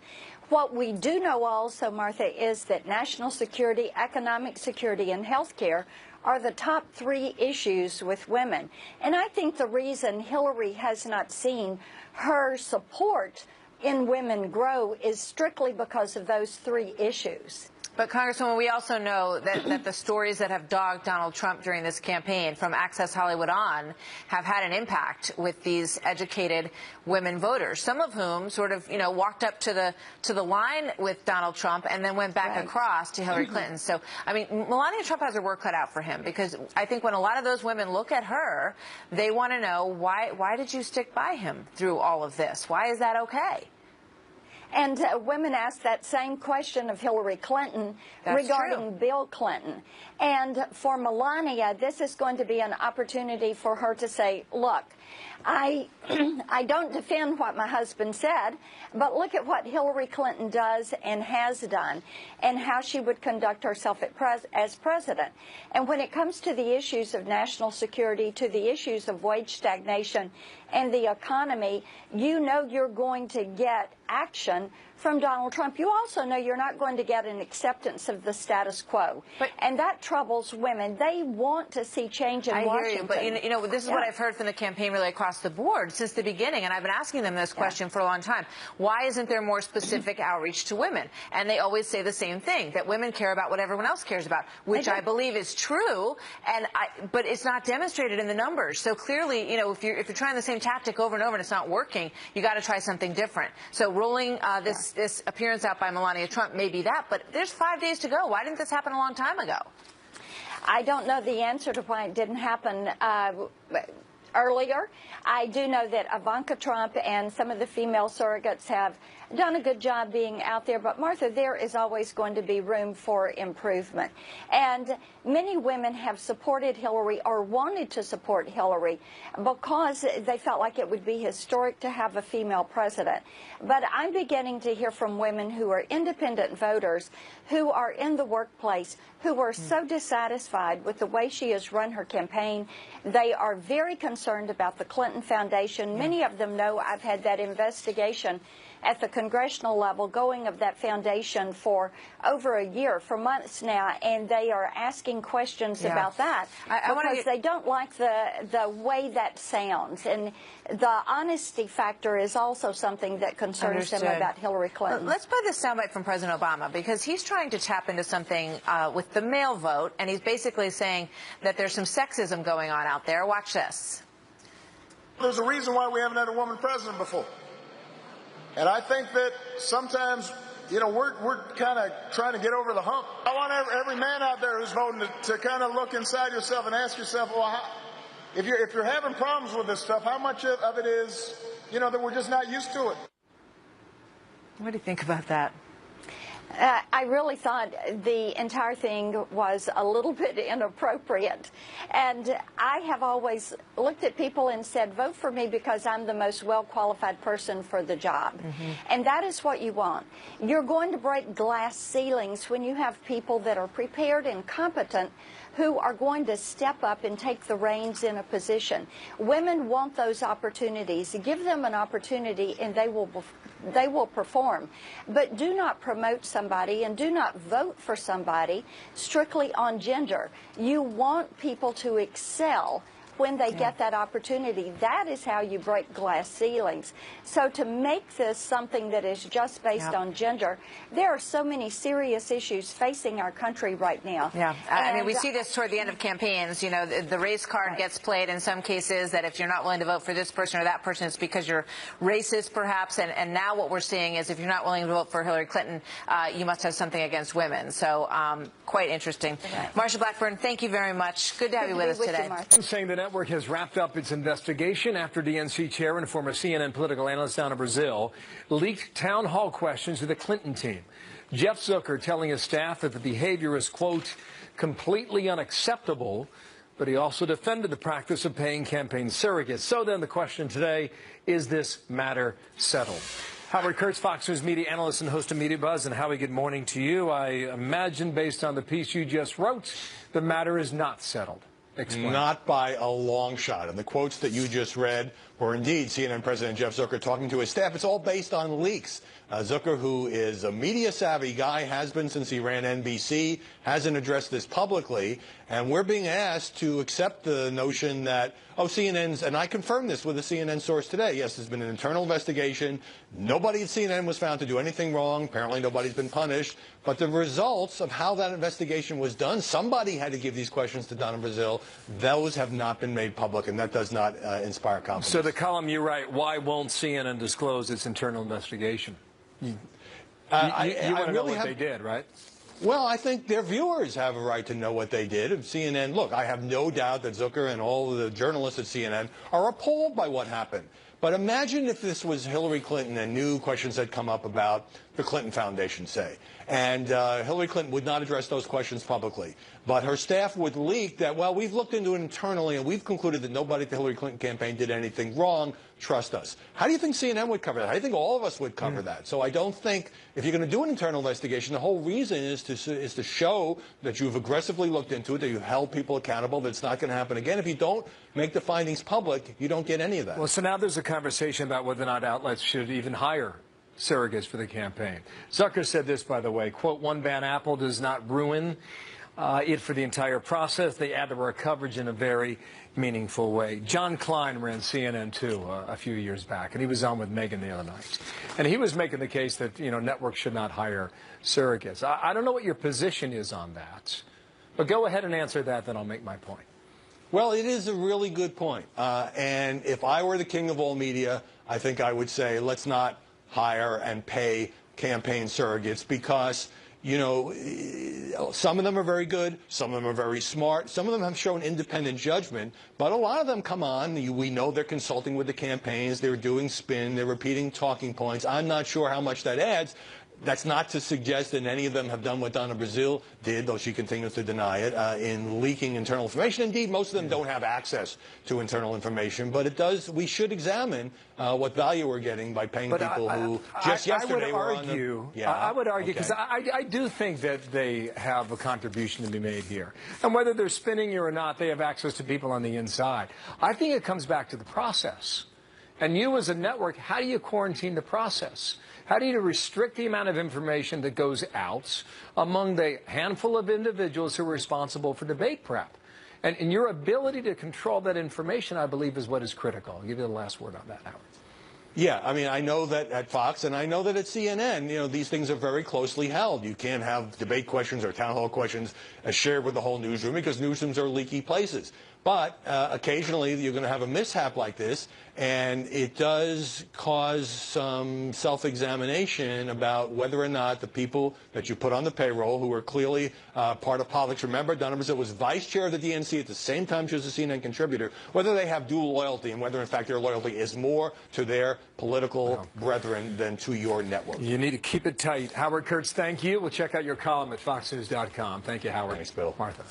What we do know also, Martha, is that national security, economic security, and health care are the top 3 issues with women. And I think the reason Hillary has not seen her support in women grow is strictly because of those 3 issues. But, Congresswoman, we also know that the stories that have dogged Donald Trump during this campaign, from Access Hollywood on, have had an impact with these educated women voters, some of whom sort of, walked up to the line with Donald Trump and then went back across to Hillary Clinton. So, I mean, Melania Trump has her work cut out for him, because I think when a lot of those women look at her, they want to know, why did you stick by him through all of this? Why is that okay? And women ask that same question of Hillary Clinton regarding Bill Clinton. And for Melania, this is going to be an opportunity for her to say, look, I don't defend what my husband said, but look at what Hillary Clinton does and has done, and how she would conduct herself as president. And when it comes to the issues of national security, to the issues of wage stagnation and the economy, you know you're going to get action from Donald Trump. You also know you're not going to get an acceptance of the status quo. And that troubles women. They want to see change in Washington. I hear you, but this is what I've heard from the campaign really across the board since the beginning, and I've been asking them this question for a long time. Why isn't there more specific outreach to women? And they always say the same thing, that women care about what everyone else cares about, which I believe is true, but it's not demonstrated in the numbers. So clearly, if you're trying the same tactic over and over and it's not working, you got to try something different. So rolling this appearance out by Melania Trump may be that, but there's 5 days to go. Why didn't this happen a long time ago? I don't know the answer to why it didn't happen earlier. I do know that Ivanka Trump and some of the female surrogates have done a good job being out there. But, Martha, there is always going to be room for improvement. And many women have supported Hillary or wanted to support Hillary because they felt like it would be historic to have a female president. But I'm beginning to hear from women who are independent voters, who are in the workplace, who are so dissatisfied with the way she has run her campaign. They are very concerned concerned about the Clinton Foundation. Many of them know I've had that investigation at the congressional level going of that foundation for over a year, for months now, and they are asking questions about that because they don't like the way that sounds. And the honesty factor is also something that concerns them about Hillary Clinton. Let's play this soundbite from President Obama, because he's trying to tap into something with the male vote, and he's basically saying that there's some sexism going on out there. Watch this. There's a reason why we haven't had a woman president before. And I think that sometimes, you know, we're kind of trying to get over the hump. I want every man out there who's voting to kind of look inside yourself and ask yourself, well, if you're having problems with this stuff, how much of it is, you know, that we're just not used to it? What do you think about that? I really thought the entire thing was a little bit inappropriate. And I have always looked at people and said, vote for me because I'm the most well-qualified person for the job. And that is what you want. You're going to break glass ceilings when you have people that are prepared and competent who are going to step up and take the reins in a position. Women want those opportunities. Give them an opportunity and they will perform. But do not promote somebody and do not vote for somebody strictly on gender. You want people to excel when they get that opportunity. That is how you break glass ceilings. So to make this something that is just based on gender, there are so many serious issues facing our country right now. I mean, we see this toward the end of campaigns. You know, the race card gets played in some cases, that if you're not willing to vote for this person or that person, it's because you're racist, perhaps. And now what we're seeing is if you're not willing to vote for Hillary Clinton, you must have something against women. So quite interesting. Marsha Blackburn, thank you very much. Good to have you with us today. Saying the network has wrapped up its investigation after DNC chair and former CNN political analyst down in Brazil leaked town hall questions to the Clinton team. Jeff Zucker telling his staff that the behavior is, quote, completely unacceptable, but he also defended the practice of paying campaign surrogates. So then the question today, is this matter settled? Howard Kurtz, Fox News media analyst and host of Media Buzz. And Howie, good morning to you. I imagine, based on the piece you just wrote, the matter is not settled. Explain. Not by a long shot. And the quotes that you just read were indeed CNN President Jeff Zucker talking to his staff. It's all based on leaks. Zucker, who is a media-savvy guy, has been since he ran NBC, hasn't addressed this publicly, and we're being asked to accept the notion that, oh, CNN's, and I confirmed this with a CNN source today, yes, there's been an internal investigation. Nobody at CNN was found to do anything wrong. Apparently nobody's been punished. But the results of how that investigation was done, somebody had to give these questions to Donna Brazile. Those have not been made public, and that does not inspire confidence. So the column you write, why won't CNN disclose its internal investigation? You want to know what they did, right? Well, I think their viewers have a right to know what they did. And CNN, look, I have no doubt that Zucker and all of the journalists at CNN are appalled by what happened. But imagine if this was Hillary Clinton and new questions had come up about the Clinton Foundation, say. And Hillary Clinton would not address those questions publicly. But her staff would leak that, well, we've looked into it internally and we've concluded that nobody at the Hillary Clinton campaign did anything wrong. Trust us. How do you think CNN would cover that? How do you think all of us would cover that? So I don't think, if you're going to do an internal investigation, the whole reason is to show that you've aggressively looked into it, that you've held people accountable, that it's not going to happen again. If you don't make the findings public, you don't get any of that. Well, so now there's a conversation about whether or not outlets should even hire surrogates for the campaign. Zucker said this, by the way, quote, one bad apple does not ruin it for the entire process. They add to our coverage in a very meaningful way. John Klein ran CNN too a few years back, and he was on with Megan the other night. And he was making the case that, you know, networks should not hire surrogates. I don't know what your position is on that, but go ahead and answer that, then I'll make my point. Well, it is a really good point. And if I were the king of all media, I think I would say let's not hire and pay campaign surrogates because, you know, some of them are very good, some of them are very smart, some of them have shown independent judgment, but a lot of them come on, we know they're consulting with the campaigns, they're doing spin, they're repeating talking points. I'm not sure how much that adds. That's not to suggest that any of them have done what Donna Brazile did, though she continues to deny it, in leaking internal information. Indeed, most of them don't have access to internal information, but it does. We should examine what value we're getting by paying people who just yesterday were on the... I would argue, because I do think that they have a contribution to be made here. And whether they're spinning you or not, they have access to people on the inside. I think it comes back to the process. And you as a network, how do you quarantine the process? How do you restrict the amount of information that goes out among the handful of individuals who are responsible for debate prep? And your ability to control that information, I believe, is what is critical. I'll give you the last word on that, Howard. Yeah, I mean, I know that at Fox and I know that at CNN, you know, these things are very closely held. You can't have debate questions or town hall questions shared with the whole newsroom because newsrooms are leaky places. But occasionally you're going to have a mishap like this, and it does cause some self-examination about whether or not the people that you put on the payroll, who are clearly part of politics. Remember, Donna Brazile was vice chair of the DNC at the same time she was a CNN contributor, whether they have dual loyalty and whether, in fact, their loyalty is more to their political brethren than to your network. You need to keep it tight. Howard Kurtz, thank you. We'll check out your column at foxnews.com. Thank you, Howard. Thanks, Bill. Martha.